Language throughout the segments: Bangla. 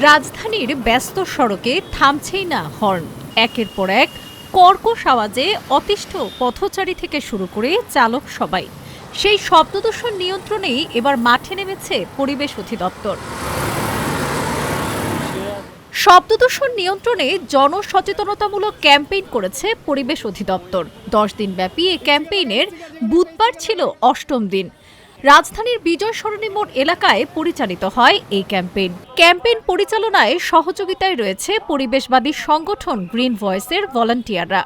রাজধানীর ব্যস্ত সড়কে থামছেই না হর্ন। একের পর এক কর্কশ আওয়াজে অতিষ্ঠ পথচারী থেকে শুরু করে চালক সবাই। সেই শব্দদূষণ নিয়ন্ত্রণেই এবার মাঠে নেমেছে পরিবেশ অধিদপ্তর। শব্দদূষণ নিয়ন্ত্রণে জনসচেতনতামূলক ক্যাম্পেইন করেছে পরিবেশ অধিদপ্তর। 10 দিনব্যাপী এই ক্যাম্পেইনের বুধবার ছিল 8ম দিন। রাজধানীর বিজয় সরণি মোড় এলাকায় পরিচালিত হয় এই ক্যাম্পেইন পরিচালনায় সহযোগিতায় রয়েছে পরিবেশবাদী সংগঠন গ্রিন ভয়েসের ভলান্টিয়াররা।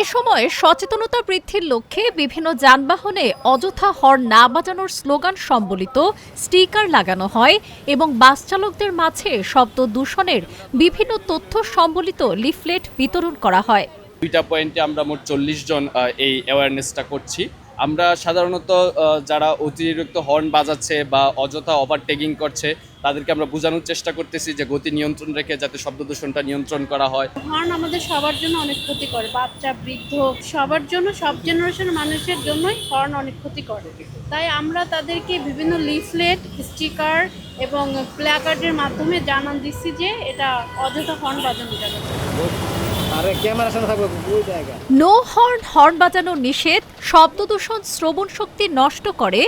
এ সময় সচেতনতা বৃদ্ধির লক্ষ্যে বিভিন্ন যানবাহনে অযথা হর্ন না বাজানোর স্লোগান সম্বলিত স্টিকার লাগানো হয় এবং বাস চালকদের মাঝে শব্দ দূষণের বিভিন্ন তথ্য সম্বলিত লিফলেট বিতরণ করা হয়। দুইটা পয়েন্টে আমরা মোট 40 জন এই অ্যাওয়ারনেসটা করছি। আমরা সাধারণত যারা অতিরিক্ত হর্ন বাজাচ্ছে বা অযথা ওভারটেকিং করছে তাদেরকে আমরা বোঝানোর চেষ্টা করতেছি যে গতি নিয়ন্ত্রণ রেখে যাতে শব্দ দূষণটা নিয়ন্ত্রণ করা হয়। হর্ন আমাদের সবার জন্য অনেক ক্ষতি করে, বাচ্চা বৃদ্ধ সবার জন্য, সব জেনারেশনের মানুষের জন্যই হর্ন অনেক ক্ষতি করে। তাই আমরা তাদেরকে বিভিন্ন লিফলেট, স্টিকার এবং প্ল্যাকার্ডের মাধ্যমে জানান দিচ্ছি যে এটা অযথা হর্ন বাজানো যাবে। নো হর্ন বাজানো নিষেধ, শব্দদূষণ শ্রবণ শক্তি নষ্ট করে,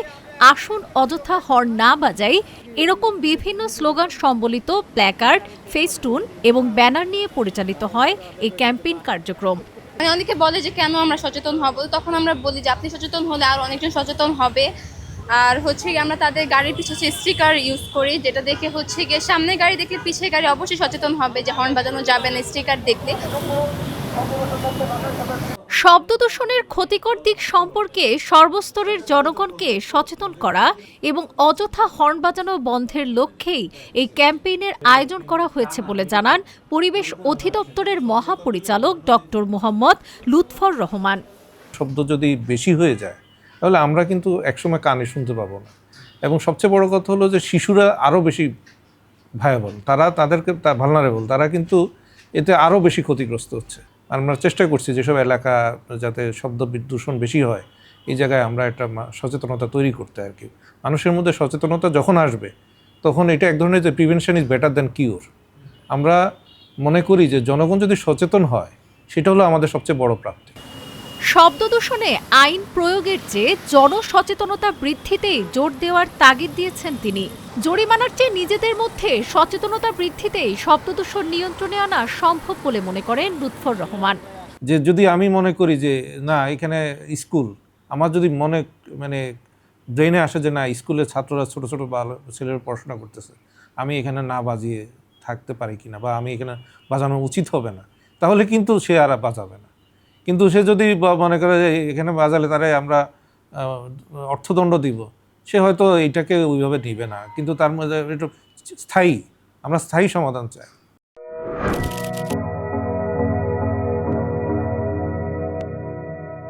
আসুন অযথা হর্ন না বাজাই, এরকম বিভিন্ন স্লোগান সম্বলিত প্ল্যাকার্ড, ফেস্টুন এবং ব্যানার নিয়ে পরিচালিত হয় এই ক্যাম্পেইন কার্যক্রম। অনেকে বলে যে কেন আমরা সচেতন হব, তখন আমরা বলি যে আপনি সচেতন হলে আর অনেকজন সচেতন হবে। আর আমরা তাদের গাড়ির পিছনে স্টিকার ইউজ করি, যেটা দেখে গিয়ে সামনে গাড়ি দেখলে পিছিয়ে গাড়ি অবশ্যই সচেতন হবে যে হর্ন বাজানো যাবে না স্টিকার দেখলে। শব্দদূষণের ক্ষতিকর দিক সম্পর্কে সর্বস্তরের জনগণকে সচেতন করা এবং অযথা হর্ন বাজানো বন্ধের লক্ষ্যেই এই ক্যাম্পেইনের আয়োজন করা হয়েছে বলে জানান পরিবেশ অধিদপ্তরের মহাপরিচালক ডক্টর মোহাম্মদ লুৎফর রহমান। শব্দ যদি বেশি হয়ে যায় তাহলে আমরা কিন্তু একসময় কানে শুনতে পাবো না, এবং সবচেয়ে বড় কথা হলো যে শিশুরা আরও বেশি ভয়াবহ, তাদেরকে ভালনারেবল, তারা কিন্তু এতে আরও বেশি ক্ষতিগ্রস্ত হচ্ছে। আমরা চেষ্টা করছি যেসব এলাকা যাতে শব্দ দূষণ বেশি হয় এই জায়গায় আমরা একটা সচেতনতা তৈরি করতে আর কি। মানুষের মধ্যে সচেতনতা যখন আসবে তখন এটা এক ধরনের যে prevention is better than cure. আমরা মনে করি যে জনগণ যদি সচেতন হয় সেটা হলো আমাদের সবচেয়ে বড় প্রাপ্তি। শব্দদূষণে আইন প্রয়োগের চেয়ে জনসচেতনতা বৃদ্ধিতেই জোর দেওয়ার তাগিদ দিয়েছেন তিনি। জরিমানার চেয়ে নিজেদের মধ্যে সচেতনতা বৃদ্ধিতেই শব্দদূষণ নিয়ন্ত্রণে আনা সম্ভব বলে মনে করেন লুৎফর রহমান। যে যদি আমি মনে করি যে না এখানে স্কুল, আমার যদি ব্রেনে আসে যে না স্কুলের ছাত্ররা ছোট ছোট ছেলেরা পড়াশোনা করতেছে, আমি এখানে না বাজিয়ে থাকতে পারি কিনা, বা আমি এখানে বাজানো উচিত হবে না, তাহলে কিন্তু সে আর বাজাবে না। কিন্তু সে যদি মনে করে যে এখানে বাজালে তারাই আমরা অর্থদণ্ড দিব, সে হয়তো এইটাকে ওইভাবে নিবে না। কিন্তু তার মধ্যে একটু আমরা স্থায়ী সমাধান চাই।